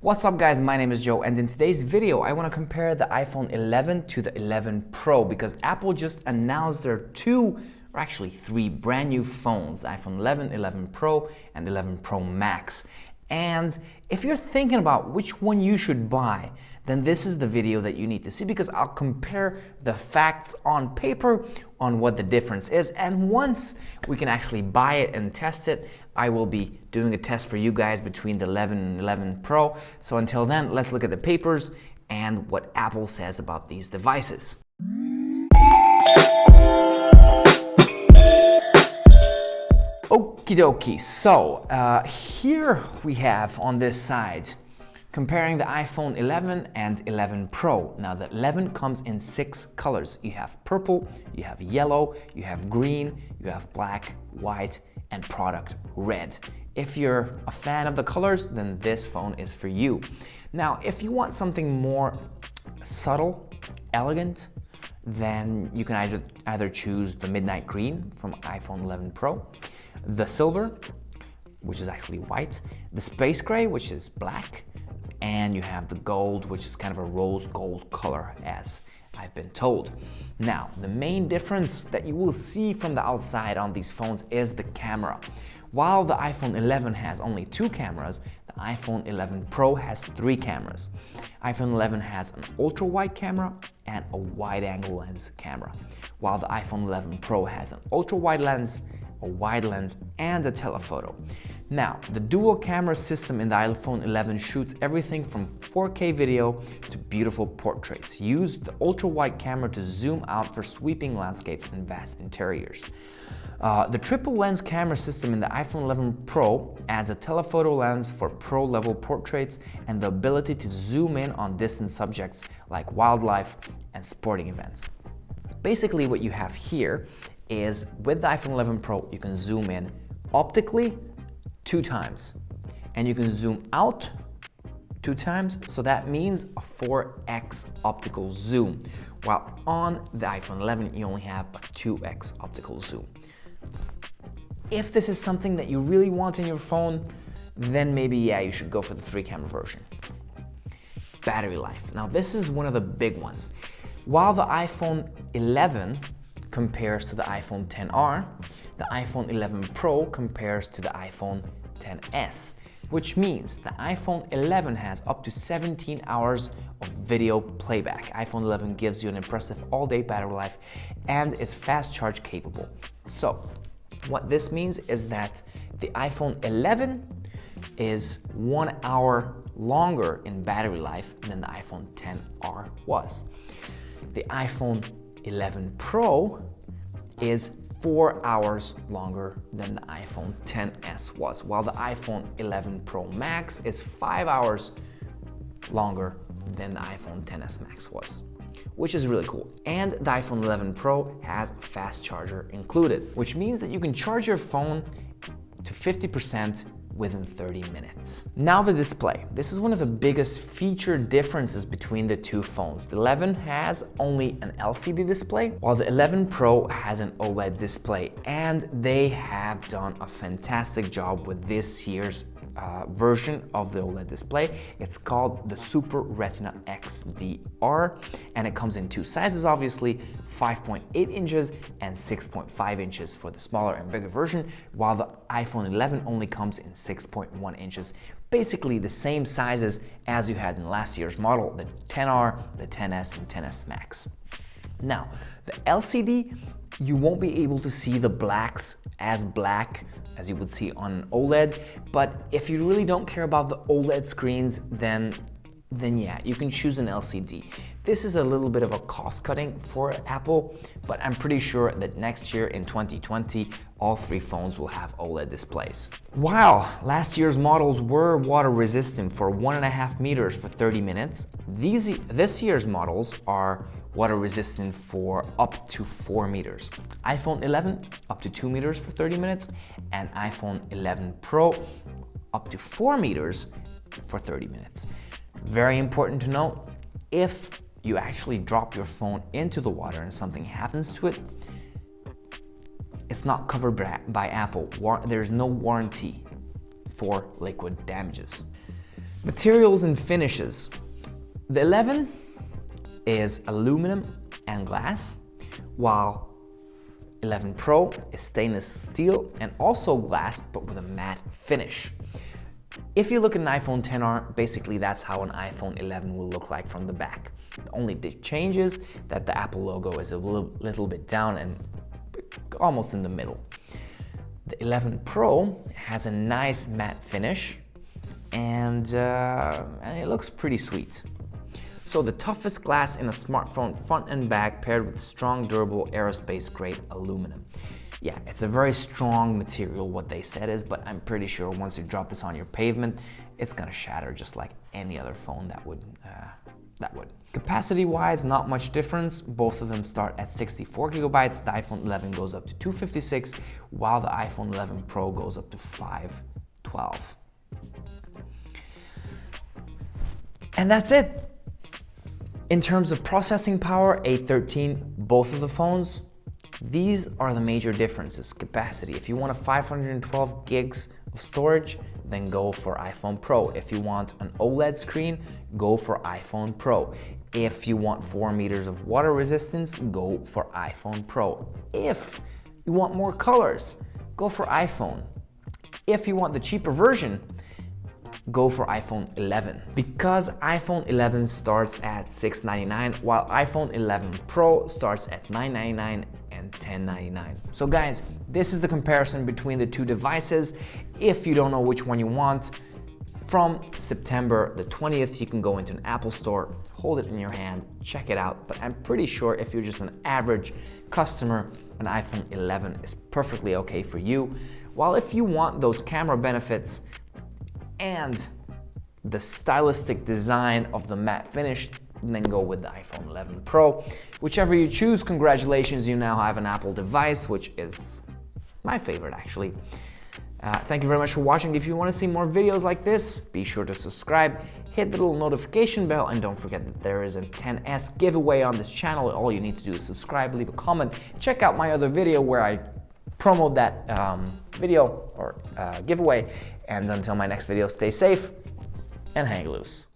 What's up guys, my name is Joe, and in today's video I want to compare the iPhone 11 to the 11 Pro because Apple just announced their three brand new phones, the iPhone 11, 11 Pro and 11 Pro Max. And if you're thinking about which one you should buy, then this is the video that you need to see because I'll compare the facts on paper on what the difference is. And once we can actually buy it and test it, I will be doing a test for you guys between the 11 and 11 Pro. So until then, let's look at the papers and what Apple says about these devices. Okie dokie, so here we have on this side comparing the iPhone 11 and 11 Pro. Now the 11 comes in 6 colors. You have purple, you have yellow, you have green, you have black, white, and product red. If you're a fan of the colors, then this phone is for you. Now, if you want something more subtle, elegant, then you can either choose the midnight green from iPhone 11 Pro, the silver, which is actually white, the space gray, which is black, and you have the gold, which is kind of a rose gold color, as I've been told. Now, the main difference that you will see from the outside on these phones is the camera. While the iPhone 11 has only 2 cameras, the iPhone 11 Pro has 3 cameras. iPhone 11 has an ultra-wide camera and a wide-angle lens camera, while the iPhone 11 Pro has an ultra-wide lens, a wide lens, and a telephoto. Now, the dual camera system in the iPhone 11 shoots everything from 4K video to beautiful portraits. Use the ultra-wide camera to zoom out for sweeping landscapes and vast interiors. The triple lens camera system in the iPhone 11 Pro adds a telephoto lens for pro-level portraits and the ability to zoom in on distant subjects like wildlife and sporting events. Basically, what you have here is with the iPhone 11 Pro, you can zoom in optically 2 times, and you can zoom out 2 times, so that means a 4x optical zoom, while on the iPhone 11 you only have a 2x optical zoom. If this is something that you really want in your phone, then maybe you should go for the 3-camera version. Battery life. Now this is one of the big ones. While the iPhone 11 compares to the iPhone XR, the iPhone 11 Pro compares to the iPhone XS, which means the iPhone 11 has up to 17 hours of video playback. iPhone 11 gives you an impressive all-day battery life and is fast charge capable. So what this means is that the iPhone 11 is 1 hour longer in battery life than the iPhone XR was. The iPhone 11 Pro is 4 hours longer than the iPhone XS was, while the iPhone 11 Pro Max is 5 hours longer than the iPhone XS Max was, which is really cool. And the iPhone 11 Pro has a fast charger included, which means that you can charge your phone to 50% within 30 minutes. Now the display. This is one of the biggest feature differences between the two phones. The 11 has only an LCD display, while the 11 Pro has an OLED display, and they have done a fantastic job with this year's version of the OLED display. It's called the Super Retina XDR, and it comes in 2 sizes, obviously, 5.8 inches and 6.5 inches for the smaller and bigger version, while the iPhone 11 only comes in 6.1 inches. Basically the same sizes as you had in last year's model, the XR, the XS, and XS Max. Now, the LCD, you won't be able to see the blacks as black as you would see on an OLED, but if you really don't care about the OLED screens, then yeah, you can choose an LCD. This is a little bit of a cost cutting for Apple, but I'm pretty sure that next year in 2020, all 3 phones will have OLED displays. While last year's models were water resistant for 1.5 meters for 30 minutes, this year's models are water resistant for up to 4 meters. iPhone 11 up to 2 meters for 30 minutes, and iPhone 11 Pro up to 4 meters for 30 minutes. Very important to note, if you actually drop your phone into the water and something happens to it, it's not covered by Apple. There's no warranty for liquid damages. Materials and finishes. The 11 is aluminum and glass, while 11 Pro is stainless steel and also glass, but with a matte finish. If you look at an iPhone XR, basically that's how an iPhone 11 will look like from the back. The only big change is that the Apple logo is a little bit down and almost in the middle. The 11 Pro has a nice matte finish and it looks pretty sweet. So the toughest glass in a smartphone front and back paired with strong, durable, aerospace grade aluminum. Yeah, it's a very strong material, what they said is, but I'm pretty sure once you drop this on your pavement, it's gonna shatter just like any other phone that would. Capacity-wise, not much difference. Both of them start at 64 gigabytes. The iPhone 11 goes up to 256, while the iPhone 11 Pro goes up to 512. And that's it. In terms of processing power, A13, both of the phones, these are the major differences. Capacity, if you want a 512 gigs of storage, then go for iPhone Pro. If you want an OLED screen, go for iPhone Pro. If you want 4 meters of water resistance, go for iPhone Pro. If you want more colors, go for iPhone. If you want the cheaper version, go for iPhone 11. Because iPhone 11 starts at $699, while iPhone 11 Pro starts at $999 and $1099. So guys, this is the comparison between the two devices. If you don't know which one you want, from September the 20th, you can go into an Apple store, hold it in your hand, check it out. But I'm pretty sure if you're just an average customer, an iPhone 11 is perfectly okay for you. While if you want those camera benefits and the stylistic design of the matte finish, then go with the iPhone 11 Pro. Whichever you choose, congratulations, you now have an Apple device, which is my favorite actually. Thank you very much for watching. If you want to see more videos like this, be sure to subscribe, hit the little notification bell, and don't forget that there is a 10S giveaway on this channel. All you need to do is subscribe, leave a comment, check out my other video where I promote that video or giveaway. And until my next video, stay safe and hang loose.